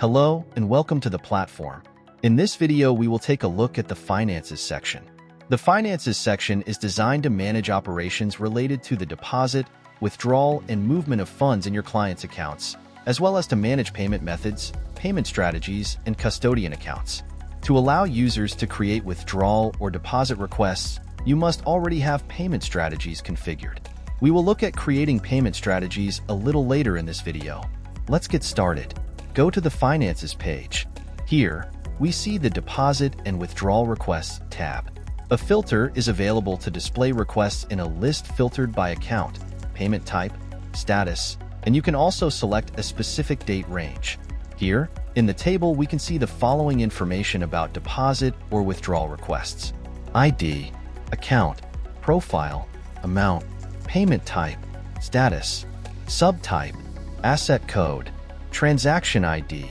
Hello and welcome to the platform. In this video, we will take a look at the Finances section. The Finances section is designed to manage operations related to the deposit, withdrawal, and movement of funds in your client's accounts, as well as to manage payment methods, payment strategies, and custodian accounts. To allow users to create withdrawal or deposit requests, you must already have payment strategies configured. We will look at creating payment strategies a little later in this video. Let's get started. Go to the Finances page. Here, we see the Deposit and Withdrawal Requests tab. A filter is available to display requests in a list filtered by account, payment type, status, and you can also select a specific date range. Here, in the table, we can see the following information about deposit or withdrawal requests: ID, account, profile, amount, payment type, status, subtype, asset code, transaction ID,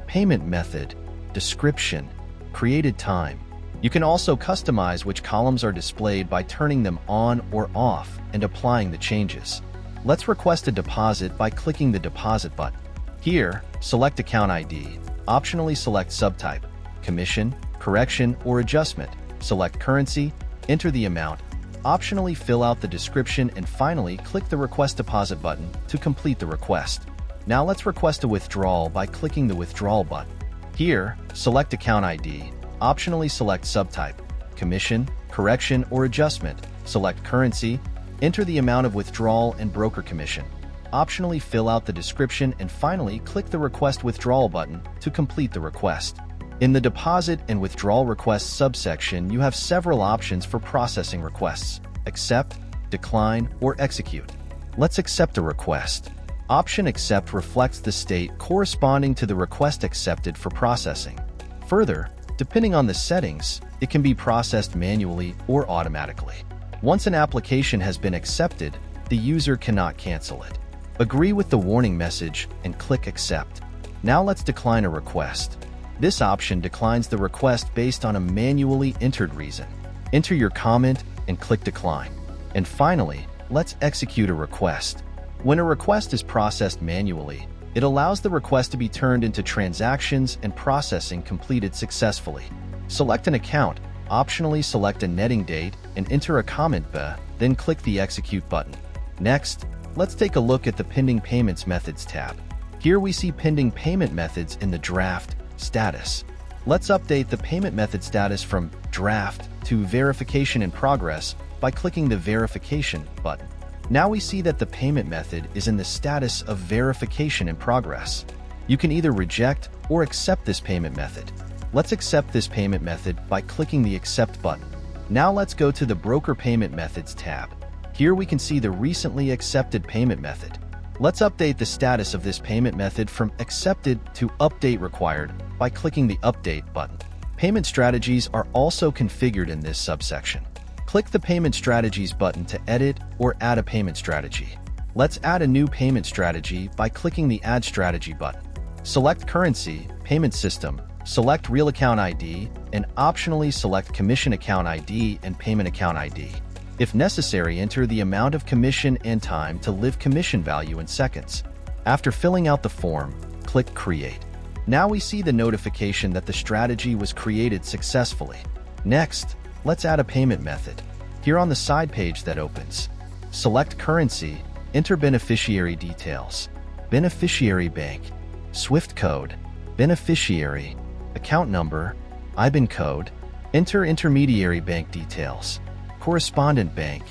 payment method, description, created time. You can also customize which columns are displayed by turning them on or off and applying the changes. Let's request a deposit by clicking the Deposit button. Here, select Account ID, optionally select subtype, commission, correction, or adjustment, select currency, enter the amount, optionally fill out the description, and finally click the Request Deposit button to complete the request. Now let's request a withdrawal by clicking the Withdrawal button. Here, select Account ID, optionally select subtype, commission, correction, or adjustment, select currency, enter the amount of withdrawal and broker commission, optionally fill out the description, and finally click the Request Withdrawal button to complete the request. In the Deposit and Withdrawal Requests subsection, you have several options for processing requests: accept, decline, or execute. Let's accept a request. Option Accept reflects the state corresponding to the request accepted for processing. Further, depending on the settings, it can be processed manually or automatically. Once an application has been accepted, the user cannot cancel it. Agree with the warning message and click Accept. Now let's decline a request. This option declines the request based on a manually entered reason. Enter your comment and click Decline. And finally, let's execute a request. When a request is processed manually, it allows the request to be turned into transactions and processing completed successfully. Select an account, optionally select a netting date, and enter a comment then click the Execute button. Next, let's take a look at the Pending Payments Methods tab. Here we see pending payment methods in the draft status. Let's update the payment method status from draft to verification in progress by clicking the Verification button. Now we see that the payment method is in the status of verification in progress. You can either reject or accept this payment method. Let's accept this payment method by clicking the Accept button. Now let's go to the Broker Payment Methods tab. Here we can see the recently accepted payment method. Let's update the status of this payment method from accepted to update required by clicking the Update button. Payment strategies are also configured in this subsection. Click the Payment Strategies button to edit or add a payment strategy. Let's add a new payment strategy by clicking the Add Strategy button. Select Currency, Payment System, select Real Account ID, and optionally select Commission Account ID and Payment Account ID. If necessary, enter the amount of commission and time to live commission value in seconds. After filling out the form, click Create. Now we see the notification that the strategy was created successfully. Next, let's add a payment method. Here on the side page that opens, select Currency, enter beneficiary details, beneficiary bank, SWIFT code, beneficiary, account number, IBAN code, enter intermediary bank details, correspondent bank,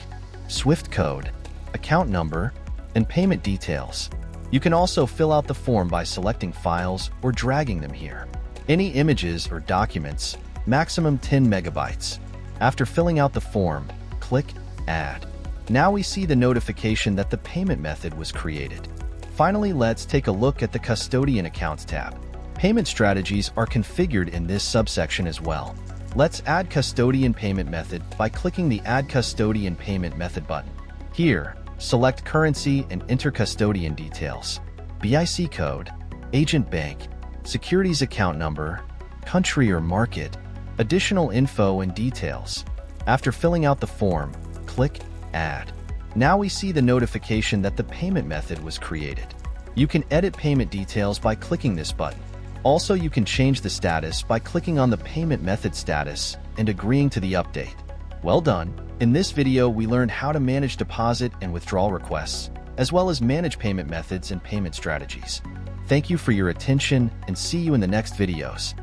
SWIFT code, account number, and payment details. You can also fill out the form by selecting Files or dragging them here. Any images or documents, maximum 10 megabytes. After filling out the form, click Add. Now we see the notification that the payment method was created. Finally, let's take a look at the Custodian Accounts tab. Payment strategies are configured in this subsection as well. Let's add custodian payment method by clicking the Add Custodian Payment Method button. Here, select Currency and enter custodian details, BIC code, agent bank, securities account number, country or market, additional info and details. After filling out the form, click Add. Now we see the notification that the payment method was created. You can edit payment details by clicking this button. Also, you can change the status by clicking on the payment method status and agreeing to the update. Well done! In this video, we learned how to manage deposit and withdrawal requests, as well as manage payment methods and payment strategies. Thank you for your attention and see you in the next videos.